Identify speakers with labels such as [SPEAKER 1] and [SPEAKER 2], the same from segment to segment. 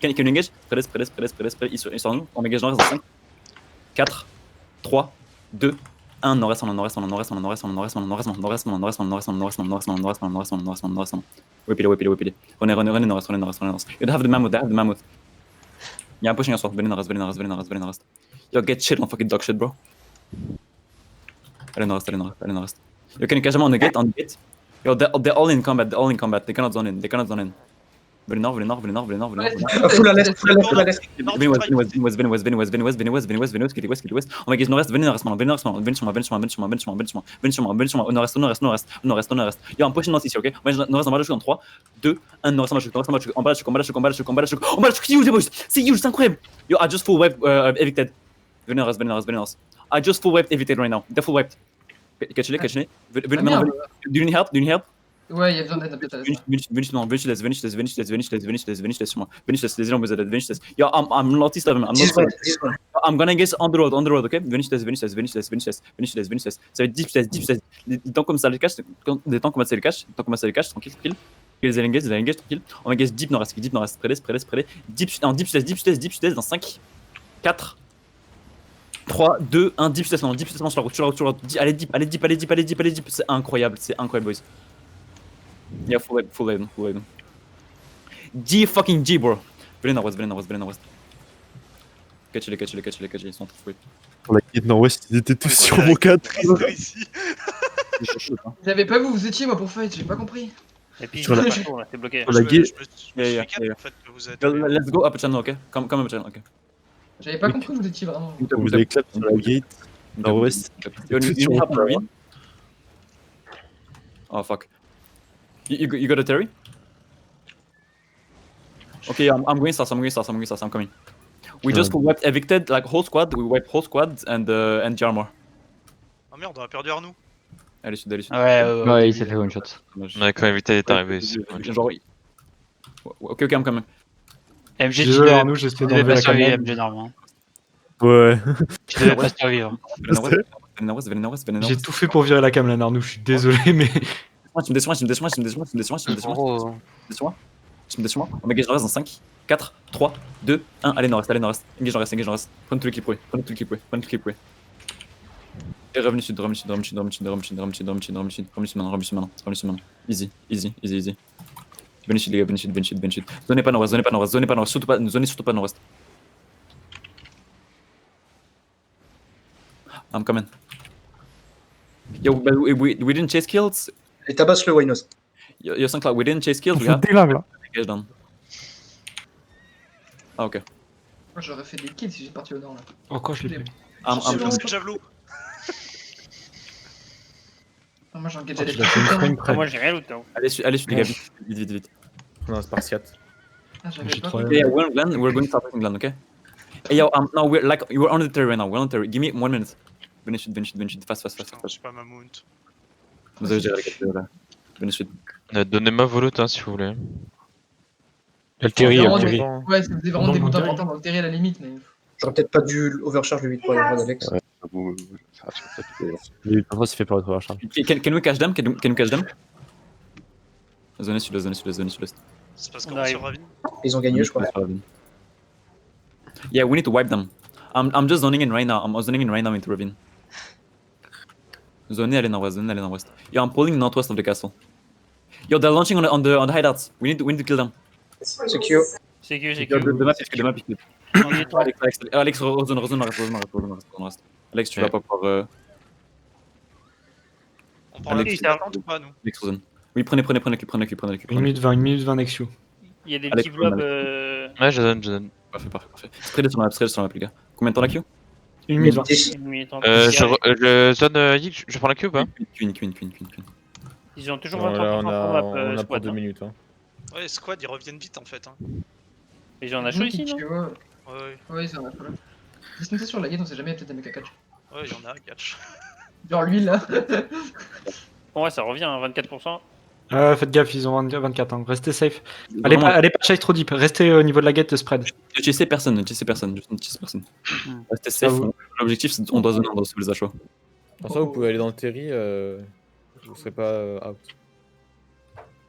[SPEAKER 1] Can you engage? Près, ils sont en nous. On engage dans le reste dans 5, 4, 3, 2, 1. Non, reste, non, reste. Whip it. Runez, non, reste. You have the mammoth. Yeah, I'm pushing us off. Venez, non, reste. Yo, get shit on fucking dog shit, bro. Allez, non, reste. Yo, can you catch them on the gate? Yo, they're all in combat. They cannot zone in. Venez nord.
[SPEAKER 2] Full à l'est.
[SPEAKER 1] Venez west, kill west. On va gage nord-est, venez nord-est, venez sur moi, au nord-est. Yo, I'm pushing north ici, ok? Nord-est, on va le choc en 3, 2, 1, nord-est, on va le choc, c'est huge, boys! C'est huge, c'est incroyable! Yo, I just full wiped evicted. Venez nord-est. I just full wiped evicted right now. They're full wiped. Catch-les. Maintenant, do you need help?
[SPEAKER 2] Ouais, il y a besoin d'aide peut-être.
[SPEAKER 1] Venus sur moi. Venus, les éléments Venus. Yo, I'm not east of him. I'm gonna guess on the road, ok? Venus. Ça va être deep stairs. Des temps comme ça le cache, tranquille. Les engage, tranquille. On va guess deep nord-est, près. Deep stairs dans 5, 4, 3, 2, 1, deep stairs sur la route. Allez deep. C'est incroyable, boys. Yeah, full aid. G fucking G, bro. Venez nord-ouest. Catch-les, ils sont trop foués.
[SPEAKER 3] Pour la guide nord-ouest, ils étaient tous sur mon 4.
[SPEAKER 2] J'avais pas vu où vous étiez moi pour fight, j'ai pas compris.
[SPEAKER 4] Et puis,
[SPEAKER 3] Sur la-
[SPEAKER 4] on était bloqué.
[SPEAKER 3] Sur la guide.
[SPEAKER 1] Yeah.
[SPEAKER 5] en fait que vous êtes.
[SPEAKER 1] Let's go up a channel, ok? Come up a channel, ok?
[SPEAKER 2] J'avais pas compris où vous étiez vraiment.
[SPEAKER 3] Vous avez clap sur la gate nord-ouest.
[SPEAKER 1] You need help on Ravine? Oh fuck. You got a Terry? Okay, I'm going south, I'm coming. We just wiped evicted, like whole squad, we wiped whole squad and Jarmor.
[SPEAKER 5] Oh merde, on a perdu Arnaud.
[SPEAKER 1] Allez, sud.
[SPEAKER 6] Ouais, il s'est fait one shot.
[SPEAKER 7] Ouais, quand Evicted est arrivé ici.
[SPEAKER 1] Genre... Ok, I'm coming.
[SPEAKER 4] MG,
[SPEAKER 6] Désolé Arnaud, j'essaie
[SPEAKER 4] tu devais
[SPEAKER 6] d'enlever
[SPEAKER 4] pas
[SPEAKER 6] la
[SPEAKER 4] survivre,
[SPEAKER 6] caméra.
[SPEAKER 4] MG, normalement.
[SPEAKER 3] Ouais.
[SPEAKER 4] Tu devais pas survivre.
[SPEAKER 1] Venez nord-ouest.
[SPEAKER 6] J'ai tout fait pour virer la cam là, Arnaud, je suis désolé, mais.
[SPEAKER 1] Tu me descends. Je me descends. On engage nord-est dans 5, 4, 3, 2, 1. Allez, nord-est. Engage nord-est. Prenez tout l'équipe, ouais. Et revenez sud. Revenez sud maintenant. Easy. Venez sud, les gars, Zonnez pas nord-ouest, surtout pas nord-ouest. I'm coming. Yo, we didn't chase kills.
[SPEAKER 2] Et tabasse le Wainos.
[SPEAKER 1] Yo, 5 là, we didn't chase kills.
[SPEAKER 6] On fait des dingues là.
[SPEAKER 1] Engage down. Ah, ok.
[SPEAKER 2] Moi j'aurais fait des kills si j'ai parti au nord là.
[SPEAKER 6] Encore je l'ai fait.
[SPEAKER 5] C'est javelot.
[SPEAKER 2] Moi j'ai engagé
[SPEAKER 6] Oh,
[SPEAKER 2] les
[SPEAKER 6] tu l'as fait une frame près.
[SPEAKER 4] Moi, j'ai rien loot.
[SPEAKER 1] Allez, les gars, vite.
[SPEAKER 8] Non, Spartiate.
[SPEAKER 2] Ah, j'avais
[SPEAKER 6] J'ai
[SPEAKER 2] pas
[SPEAKER 6] trop
[SPEAKER 2] compris.
[SPEAKER 1] Yeah, we're in Glen, we're going to start in Glen, okay? Hey, yo, no, we're on the terry right now, we're on the terry. Give me 1 minute. Venez chute, fast.
[SPEAKER 5] Putain, je suis pas ma mount.
[SPEAKER 1] Vous avez géré les gars, là. Venez chute.
[SPEAKER 7] Donnez-moi vos loot si vous voulez.
[SPEAKER 6] Terry,
[SPEAKER 2] Vraiment,
[SPEAKER 6] Terry.
[SPEAKER 2] Ouais, c'est vraiment
[SPEAKER 6] Dans
[SPEAKER 2] des
[SPEAKER 6] le
[SPEAKER 2] bouts
[SPEAKER 6] Terry.
[SPEAKER 2] importants dans le terrain à la limite, mais.
[SPEAKER 9] J'aurais peut-être pas dû overcharge le 8 pour avoir d'Alex.
[SPEAKER 3] Ouais, le 8 c'est fait pour être recharge.
[SPEAKER 1] Can we catch them? Can you catch them? Zone sud.
[SPEAKER 5] C'est parce
[SPEAKER 4] On
[SPEAKER 5] qu'on est
[SPEAKER 4] arrive.
[SPEAKER 5] sur Ravine.
[SPEAKER 9] Ils ont gagné, je crois.
[SPEAKER 1] Yeah, we need to wipe them. I'm just zoning in right now. Into Ravine. Zonez, allez nord-ouest. Yo, I'm pulling northwest of the castle. Yo, they're launching on the hideouts. We need to kill them.
[SPEAKER 9] C'est Q.
[SPEAKER 4] C'est que,
[SPEAKER 1] De ma pique.
[SPEAKER 4] On est trois.
[SPEAKER 1] Alex, rezone, reste. Alex, tu vas pas pouvoir...
[SPEAKER 5] On prend la
[SPEAKER 1] Alex,
[SPEAKER 5] piste d'attente ou pas, nous?
[SPEAKER 1] Alex, rezone. Oui, prenez.
[SPEAKER 6] 1 minute 20 next you.
[SPEAKER 4] Il y a des
[SPEAKER 1] Alex,
[SPEAKER 4] petits blobs.
[SPEAKER 7] Ouais, je donne.
[SPEAKER 1] Parfait. Spread sur la map, les gars. Combien de temps la queue?
[SPEAKER 6] 1 minute 20.
[SPEAKER 7] Je donne Yik, je prends la queue ou pas?
[SPEAKER 1] Queen.
[SPEAKER 4] Ils ont toujours
[SPEAKER 8] Non, là,
[SPEAKER 4] 23% pour
[SPEAKER 8] on a pas
[SPEAKER 4] squad.
[SPEAKER 8] 2 minutes. Hein.
[SPEAKER 5] Ouais, squad, ils reviennent vite en fait. Hein.
[SPEAKER 4] Et j'en ai chaud ici, non?
[SPEAKER 2] Ouais, ça en a pas là. Qu'est-ce que c'est sur la gate, on sait jamais, il y a peut-être des mecs à catch.
[SPEAKER 5] Ouais, il y en a, catch.
[SPEAKER 2] Genre lui là.
[SPEAKER 4] Bon, ouais, ça revient à 24%.
[SPEAKER 6] Faites gaffe, ils ont 24 ans. Restez safe. Allez pas chase trop deep. Restez au niveau de la gate spread.
[SPEAKER 1] Ne chasez personne. Restez safe. L'objectif, c'est on doit zoner, on doit sauver les achats.
[SPEAKER 8] En soi, vous pouvez aller dans le Terry, vous serez pas out.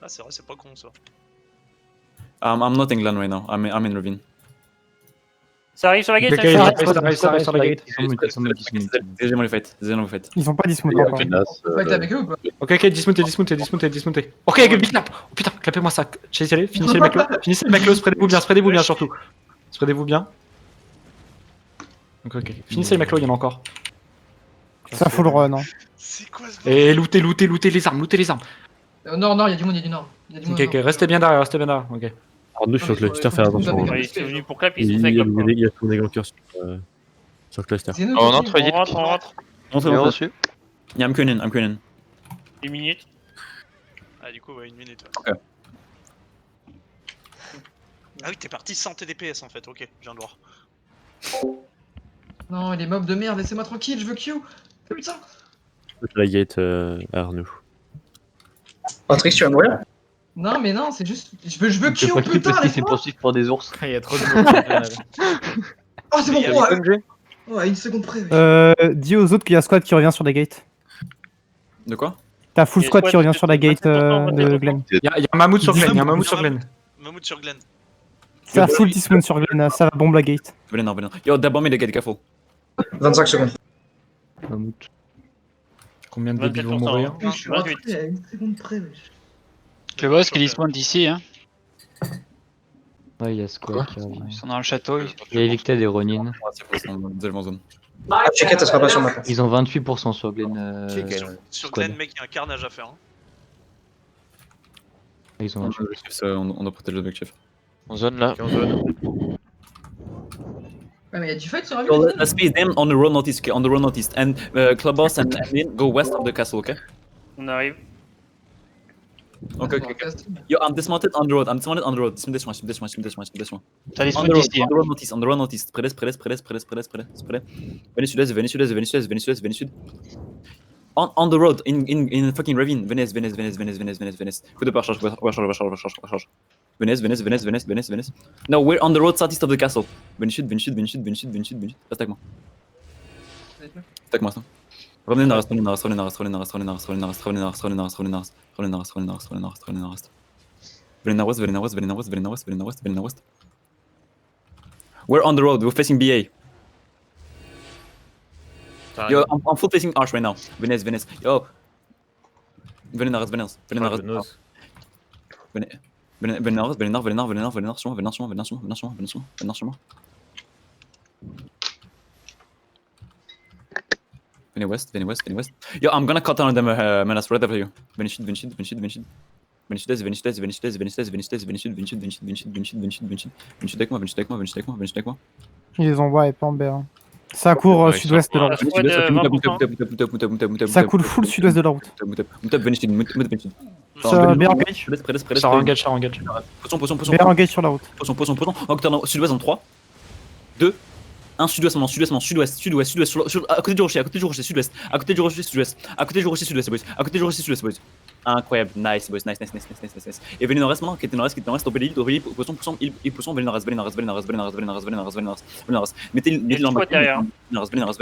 [SPEAKER 5] Ah, c'est vrai, c'est pas con ça.
[SPEAKER 1] I'm not in Glen right now. I'm in Ravine.
[SPEAKER 4] Ça arrive sur la gate,
[SPEAKER 6] Ok,
[SPEAKER 4] ça arrive sur la gate.
[SPEAKER 6] ça arrive sur la gate.
[SPEAKER 1] Désolé, le fait.
[SPEAKER 3] Ils ont pas dismonté encore.
[SPEAKER 2] On fight avec eux ou pas?
[SPEAKER 6] Ok, dismontez. Ok, vite clap. Oh putain, clapez-moi ça. Finissez les mecs là, spreadez-vous bien surtout. Spreadez-vous bien. Ok. Finissez les mecs là, il y en a encore.
[SPEAKER 10] Ça full run. Hein.
[SPEAKER 5] C'est quoi ce
[SPEAKER 6] Et lootez les armes.
[SPEAKER 2] Nord, il y a du monde, il y a du nord.
[SPEAKER 6] Ok, restez bien derrière, ok.
[SPEAKER 3] Arnaud sur cluster, fais attention.
[SPEAKER 4] Ouais, ils sont venus pour clap, ils
[SPEAKER 3] Il
[SPEAKER 4] sont fait comme
[SPEAKER 3] y a des gankers sur cluster.
[SPEAKER 5] Oh,
[SPEAKER 7] On entre,
[SPEAKER 4] on rentre.
[SPEAKER 1] Montrez, montrez. Yeah, I'm queuing in.
[SPEAKER 4] 10 minutes.
[SPEAKER 5] Ah, du coup, ouais, 1 minute.
[SPEAKER 1] Ok.
[SPEAKER 5] Ah oui, t'es parti sans TDPS en fait, ok, je viens de voir.
[SPEAKER 2] Non, les mobs de merde, laissez-moi tranquille, je veux Q. Putain.
[SPEAKER 3] La gate Arnaud.
[SPEAKER 9] Patrick, tu vas mourir?
[SPEAKER 2] Non, mais non, c'est juste. Je veux Q, putain, laisse-moi.
[SPEAKER 8] pour des ours. Il y a trop de monde.
[SPEAKER 2] Oh, c'est bon,
[SPEAKER 5] Il y a
[SPEAKER 2] ouais. Ouais, 1 seconde près. Ouais.
[SPEAKER 10] Dis aux autres qu'il y a squad qui revient sur la gate.
[SPEAKER 1] De quoi?
[SPEAKER 10] T'as full
[SPEAKER 4] Il y a
[SPEAKER 10] squad qui
[SPEAKER 4] squad
[SPEAKER 10] revient
[SPEAKER 4] de-
[SPEAKER 10] sur la gate de Glen.
[SPEAKER 6] Il y a un mammouth sur Glen,
[SPEAKER 5] Mammouth sur Glen.
[SPEAKER 10] T'as full dismount sur Glen, ça va bombe la gate.
[SPEAKER 1] Venez, non. Yo, d'abord, mais les gars, careful.
[SPEAKER 9] 25 secondes.
[SPEAKER 6] Combien de débiles vont mourir?
[SPEAKER 2] Je suis rentré à 1 seconde près, wesh.
[SPEAKER 5] Le boss qui
[SPEAKER 11] dismonte d'ici, hein.
[SPEAKER 8] Ouais, il y a Square qui revient.
[SPEAKER 11] Ils sont dans le château.
[SPEAKER 8] Il y a Evicted et Ronin.
[SPEAKER 1] Ouais, c'est pour ça, on est déjà en zone.
[SPEAKER 9] Ah, check-it, ça sera pas sur ma part.
[SPEAKER 8] Ils ont 28% sur Glen.
[SPEAKER 5] Sur
[SPEAKER 8] Squad.
[SPEAKER 5] Glen, mec, il y a un carnage à faire. Hein.
[SPEAKER 8] Ils ont 28%.
[SPEAKER 1] On doit protéger l'objectif.
[SPEAKER 7] En zone là.
[SPEAKER 8] En zone.
[SPEAKER 2] Ouais, mais il y a du fight sur la
[SPEAKER 1] So
[SPEAKER 2] ville.
[SPEAKER 1] let's space them on the road northeast, okay? On the road northeast. And Clubhouse and Lynn go west of the castle, okay?
[SPEAKER 4] On arrive.
[SPEAKER 1] Okay. Yo, I'm dismounted on the road. Dismounted.
[SPEAKER 11] T'as
[SPEAKER 1] On
[SPEAKER 11] dismonte
[SPEAKER 1] the
[SPEAKER 11] d'ici.
[SPEAKER 1] road northeast. Près. Venez sud. On the road, in fucking ravine. Venez. Coup de recharge. Venez. No, we're on the road southeast of the castle. Venez sud. Reste avec moi. Ça. Revenez dans West. We're on the road, we're facing BA. Yo, I'm full facing Arch right now. Venez. Yo. Venez nord. Venez sur moi. Venez west. Yo, I'm gonna cut down them menace right after you. Venez sud. Venez avec moi.
[SPEAKER 10] Ils les envoient et pas en BR. Ça court sud-ouest de la route. Ça coule full sud-ouest de la route.
[SPEAKER 1] Venez sud.
[SPEAKER 10] Ça BR engage.
[SPEAKER 6] Ça engage.
[SPEAKER 1] Potion.
[SPEAKER 10] BR engage sur la route.
[SPEAKER 1] Potion. Sud-ouest en 3, 2, 1, sud-ouest, à côté du rocher, sud-ouest. À côté du rocher, sud-ouest, boys. Incroyable, nice, boys, nice. Et venez nord-est maintenant, qui était nord-est, topez l'île, potion, venez nord-est. Mettez l'embarque.
[SPEAKER 4] derrière.
[SPEAKER 1] Venez nord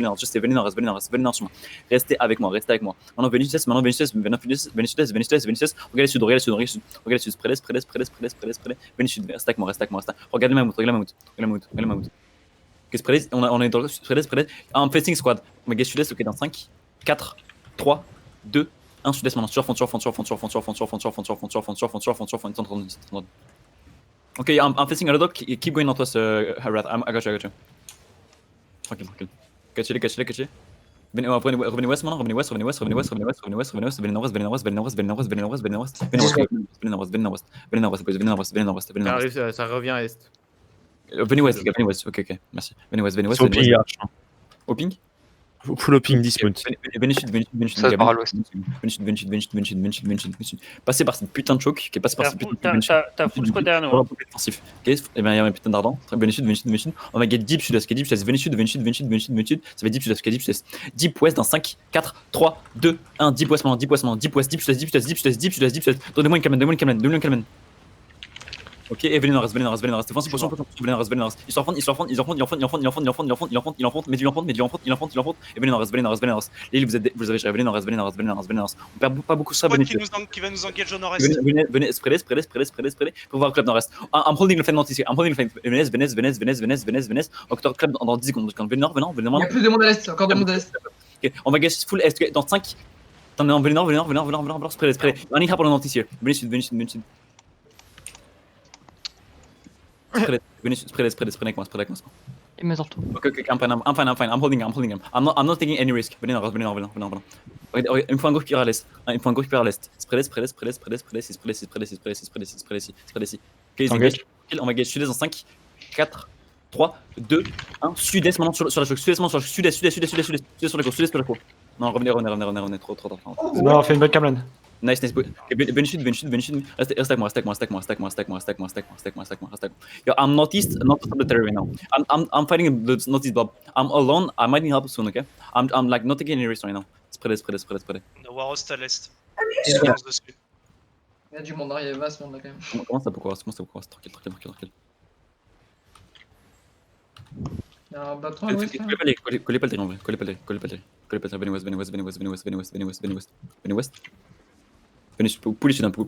[SPEAKER 1] sur moi. Restez avec moi. Maintenant, venez sud-est. Regardez sud, près. Venez sud, restez avec moi. Regardez ma moute. On est dans le sud-est. I'm facing squad. On va get sud-est, ok, dans 5, 4, 3, 2, 1, sud-est maintenant. Surfond. Ok, I'm facing a dog. Keep going northwest, Harath. I got you. Tranquille. Catch. Revenez west maintenant. Venez nord-west.
[SPEAKER 8] Ça revient à est.
[SPEAKER 1] Venez west, ok, merci. Venez west. Au ping?
[SPEAKER 3] Full hopping dismount.
[SPEAKER 1] Venez sud,
[SPEAKER 7] Ça se barre à l'ouest.
[SPEAKER 1] Venez sud. Passez par cette putain de choke, qui passe par cette putain de choke.
[SPEAKER 4] T'as full squad derrière nous.
[SPEAKER 1] Défensif. Ok, et bien il y a un putain d'ardent. Venez sud. On va get deep sud-est. Venez sud. Ça va deep sud-est. Deep west dans 5, 4, 3, 2, 1. Deep west maintenant. Deep west. Deep sud-est. Donnez-moi une Calman. Ok, et venez nord-est, venez nord-est, venez nord-est. Défense, potion, venez nord-est, venez nord-est. Ils s'enfontent, ils s'enfontent, ils enfontent, ils enfontent, ils enfontent, ils enfontent, ils enfontent, ils enfontent, ils enfontent, ils enfontent, mais du enfonte, mais du enfonte, il enfonte, il enfonte, il enfonte. Et venez nord-est, venez nord-est, venez nord-est. Les îles, vous avez géré, venez nord-est, venez nord-est, venez nord-est, venez nord-est. On perd pas beaucoup ça,
[SPEAKER 5] Squad
[SPEAKER 1] venez.
[SPEAKER 5] qui va nous engage au nord-est.
[SPEAKER 1] Venez, spreadez, pour voir le club nord-est. I'm holding the flame north ici, I'm holding the flame. Venez. Octobre club dans 10 secondes. Venez nord, venez nord, venez
[SPEAKER 2] Il y a
[SPEAKER 1] nord.
[SPEAKER 2] plus de monde à l'est, encore de monde à l'est.
[SPEAKER 1] Ok, on va gâcher full est dans 5. Attendez, venez nord, spreadez. On y a pour le nord ici. Venez sud. Venez spread avec moi.
[SPEAKER 8] Et mets retour.
[SPEAKER 1] Ok, I'm fine. I'm holding him. I'm not taking any risk. Venez nord. Une fois un gauche qui ira à l'est. Spread ici. Ok, on va gâcher sud-est dans 5, 4, 3, 2, 1. Sud-est maintenant sur la choc. Sud-est sur la cour. Non, revenez. Trop.
[SPEAKER 6] Non, on fait une bonne Cameron.
[SPEAKER 1] Nice. Venez sud. Reste avec moi. Yo, I'm northeast of the terrain right now. I'm fighting the northeast blob. I'm alone. I might need help soon, okay? I'm like not taking any risk right now. Spread.
[SPEAKER 5] On a Warost à l'est.
[SPEAKER 9] 10 secondes.
[SPEAKER 5] Avance dessus.
[SPEAKER 2] Il y a du monde, il y a vaste monde là quand même.
[SPEAKER 1] Comment ça peut croire? Tranquille.
[SPEAKER 2] Il y a un bâton à l'ouest là.
[SPEAKER 1] Collez pas le terrain en vrai. Collez pas le terrain. Venez ouest. Venez sud, pull sud un peu.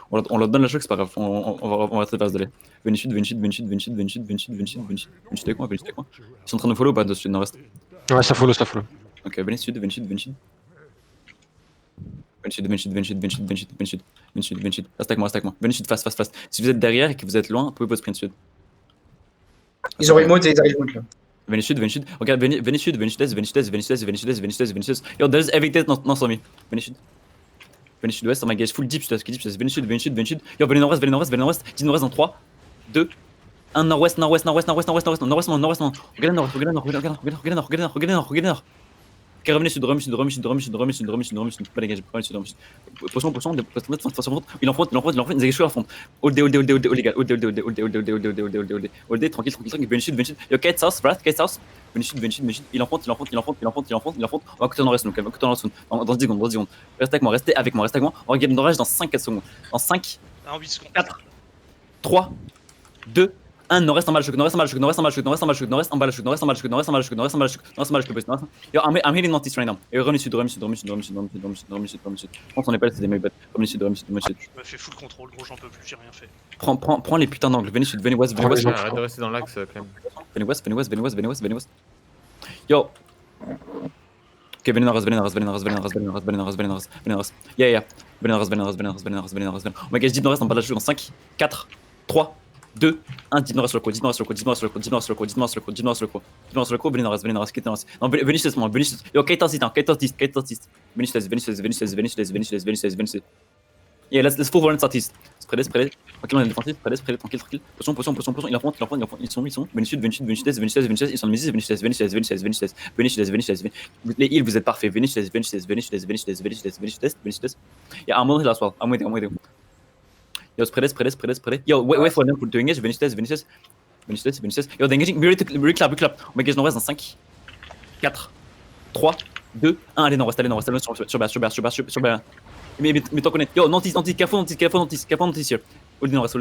[SPEAKER 1] On leur donne la choc, c'est pas grave. On va rester face d'aller. Venez sud avec moi. Ils sont en train de follow ou pas de sud nord-est?
[SPEAKER 3] Ouais, ça follow.
[SPEAKER 1] Ok, venez sud. Venez sud. Reste avec moi. Venez sud, face. Si vous êtes derrière et que vous êtes loin, vous pouvez vous sprint sud.
[SPEAKER 9] Ils ont remote et ils arrivent mode là.
[SPEAKER 1] Venez sud. Regarde, venez sud, est. Yo, there's everything dans 100 000. Venez sud-ouest, on va gage full deep sud-est. Venez sud. Yo, venez nord-est. Dis nord-est dans 3, 2, 1, nord-ouest. Nord-ouest. Regardez nord. Ok, revenez sud. Pas dégagé, potion, il enfonce, ils dégagent à fond. Hold day, tranquille, venez sud. Yo, Kate South, venez sud, il enfonce. On va côté nord-est, dans 10 secondes. Restez avec moi. On regarde nord-est dans 5-4 secondes. Dans 5, 4, 3, 2, 1, nord-est en bas le choc. Yo, I'm hitting northeast right now. Et revenez sud. Je pense qu'on est pas, c'est des mecs bêtes. Revenez sud.
[SPEAKER 5] Je me fais full contrôle, gros, j'en peux plus, j'ai rien fait.
[SPEAKER 1] Prends les putains d'angles. Venez sud, venez ouest.
[SPEAKER 8] Arrête de rester dans l'axe, Clem.
[SPEAKER 1] Venez ouest. Yo. Ok, venez nord-est. Yeah. Venez nord-est. On va gage deep nord-est en bas de la choc dans 5, 4, 3, 2, 1, deep nord-est sur le coup. Venez nord-est. Non, venez sud. Yo, Kate East. Venez sud. Yeah, let's full run southeast. Spread. Ok, on est défensif. Spread, tranquille. Potion. Il enfonce. Ils sont. Venez sud. Ils sont misis. Venez sud. Les îles, vous êtes parfaits. Venez sud. Yeah, I'm on last wall. I'm waiting. Yo, spread. Yo, wait for them to engage. Venez sud. Yo, they're engaging. Reclap. On va engage nord-ouest dans 5, 4, 3, 2, 1. Allez nord-ouest sur Berlin. Mais t'en connais. Yo, Nantis, Cafon, Nantis. All nord-est.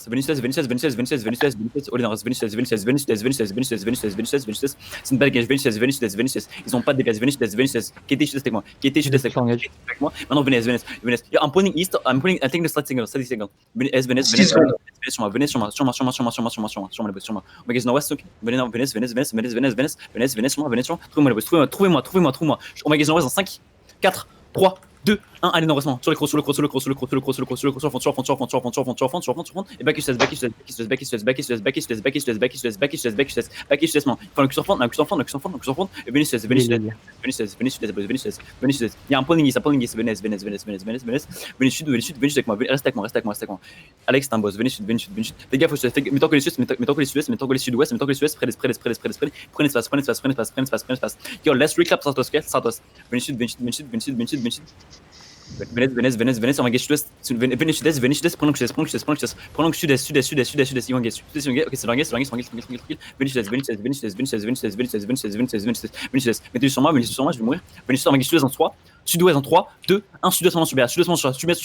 [SPEAKER 1] Venez sud. C'est une belle gage. Venez sud. Ils ont pas de dégâts. Venez sud. Qui était sud-est avec moi. Maintenant, venez. Yo, I'm pointing east. I think the static signal. Venez sur moi. Sur moi. On va gage nord-ouest. Venez sur moi. Trouvez-moi. On va gage nord-ouest dans 5, 4, 3, 2, 1, allez nord-ouest, sur le cross, et back east, enfin, le cul s'enfonce, et venez sud, il y a un polling east, venez sud avec moi, reste avec moi, Alex, t'es un boss, venez sud, les gars, mettons que les sud-ouest, prenez espace, yo, let's recap southwest, venez sud, Venez, on va gage sud-est, venez sud-est, prenons que sud-est, ils vont gage sud-est, ok, c'est l'anglaise, tranquille, venez sud-est, mettez sur moi, je vais mourir, venez sud, on va gage sud-est dans 3, Sud-ouest dans 3, 2, 1, sud-ouest sur BA, sud-ouest sur sud-ouest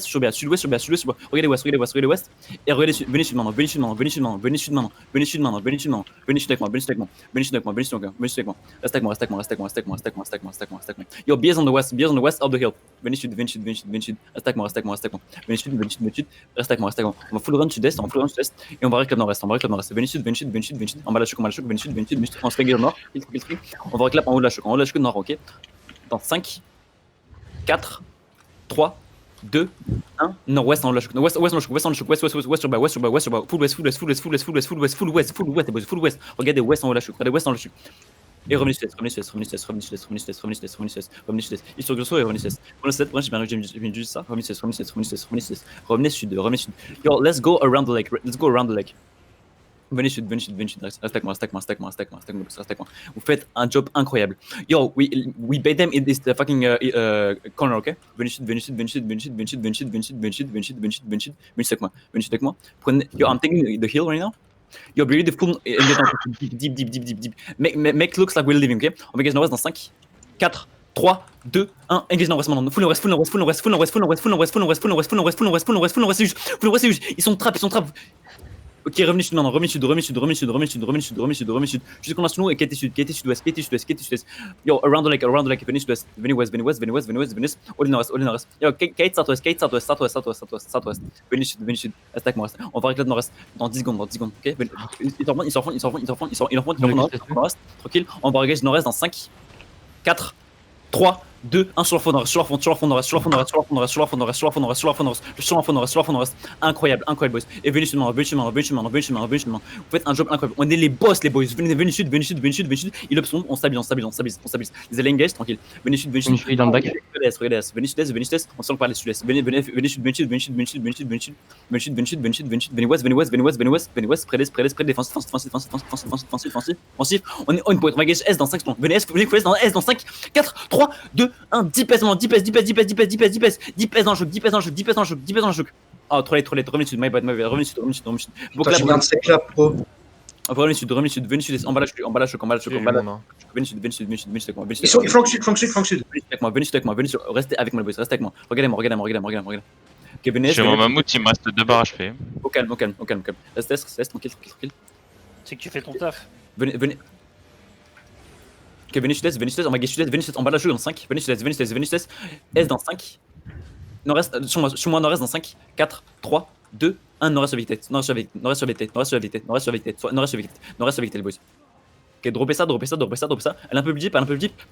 [SPEAKER 1] sur BA, sud-ouest sur BA. Regardez ouest, et regardez sud, venez sud maintenant, venez sud maintenant, venez sud avec moi, reste avec moi. Yo, BS on the west, up the hill. Venez sud, reste avec moi, venez sud, reste avec moi. On va full run sud-est, et on va réclame nord-est, venez sud, en bas la choc, venez sud, on se fait guerre nord, on va réclame en haut de la choc nord, ok. Dans 5, 4, 3, 2, 1, nord-ouest en la choc, west sur bas, full west, regardez west en haut de la choc, et revenez sud-est, il se regresse et revenez sud-est, j'ai dit ça, revenez sud, yo, let's go around the lake, venez sud, reste avec moi, vous faites un job incroyable, yo, we bait them in this fucking corner, ok, venez sud avec moi, prenez, yo, I'm taking the hill right now. Yo, be really full deep. Make looks like we're living, ok? On va engage nord-ouest dans 5, 4, 3, 2, 1, engage nord-ouest maintenant. Full nord-ouest, juste. Ils sont trap. Ok, revenez sud maintenant, revenez sud. Juste qu'on a sous nous et qui était sud-ouest. Yo, around the lake, venez sud-ouest, venez west, all in nord-est. Yo, Kate southwest. Venez sud, reste avec moi. On va réclamer nord-est dans 10 secondes, ok? Ils s'en font nord-est, tranquille. On va régager nord-est dans 5, 4, 3, 2, 1 sur leur fond nord-est, incroyable, boys. Et venez sud maintenant. Vous faites un job incroyable. On est les boss, les boys. Venez sud. Ils up sont, on stabilise. Les allées engage, tranquille. Venez sud.
[SPEAKER 8] dans le bac.
[SPEAKER 1] Regardez, venez sud-est, on sent parler sud-est. Venez sud. Venez west, près défensif. On est on point, on va gage S dans 5 secondes. Venez S dans S dans 5, 4, 3, 2, 1, 10 PS dans le choc. Oh, trop late, revenez sud, my bad, revenez sud.
[SPEAKER 9] Putain, je viens de cette clap, pro.
[SPEAKER 1] Revenez sud, venez sud, en bas la choc. Venez sud avec moi,
[SPEAKER 9] Ils sont flanc sud.
[SPEAKER 1] venez sud avec moi, restez avec moi, boys, restez avec moi. Regardez-moi. Ok, venez.
[SPEAKER 7] J'ai mon mammouth, il me reste 2 barres HP.
[SPEAKER 1] Au calme. Reste, tranquille.
[SPEAKER 4] C'est que tu fais ton taf.
[SPEAKER 1] Venez. Ok, venez sud-est, on va gage sud-est, venez sud, en bas de la choc dans 5, venez sud-est, S dans 5, nord-est, sur moi nord-est dans 5, 4, 3, 2, 1, nord-est avec tête, nord-est avec tête, les boys. Ok, droppez ça, elle est un peu deep,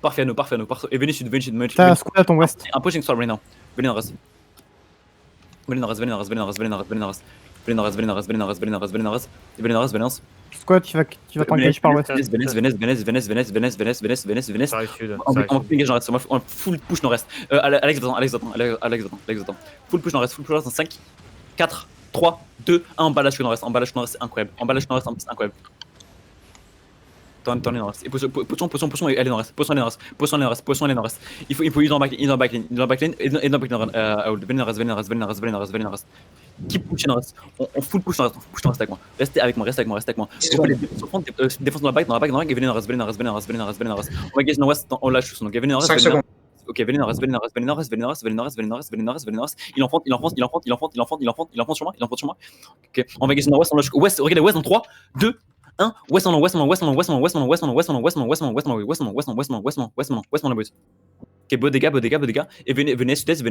[SPEAKER 1] parfait, et venez sud,
[SPEAKER 10] T'as un squat à ton west.
[SPEAKER 1] I'm pushing sword right now, venez nord-est.
[SPEAKER 10] Squat, tu vas t'engager par l'ouest.
[SPEAKER 1] Venez.
[SPEAKER 8] Ça arrive sud.
[SPEAKER 1] On full push nord-est. Alex, attends. Full push nord-est dans 5, 4, 3, 2, 1, en bas la choc nord-est, c'est incroyable. Tournez nord-est. Et potion, et allez nord-est. Potion, allez nord-est. Il faut use dans backlane, et dans backlane, venez nord-est. Keep pushing nord-est. On full push nord-est avec moi. Restez avec moi. Défense dans la back, et venez nord-est. On va gage nord-ouest, on lâche, donc venez nord-est.
[SPEAKER 9] 5 secondes.
[SPEAKER 1] Ok, venez nord-est. Il enfonce sur moi. Ok, on va gage nord-ouest, on lâche. Ouest, regardez, ouest dans 3, 2, 1, ouest en west, ok, beau dégâts, et venez sud-est,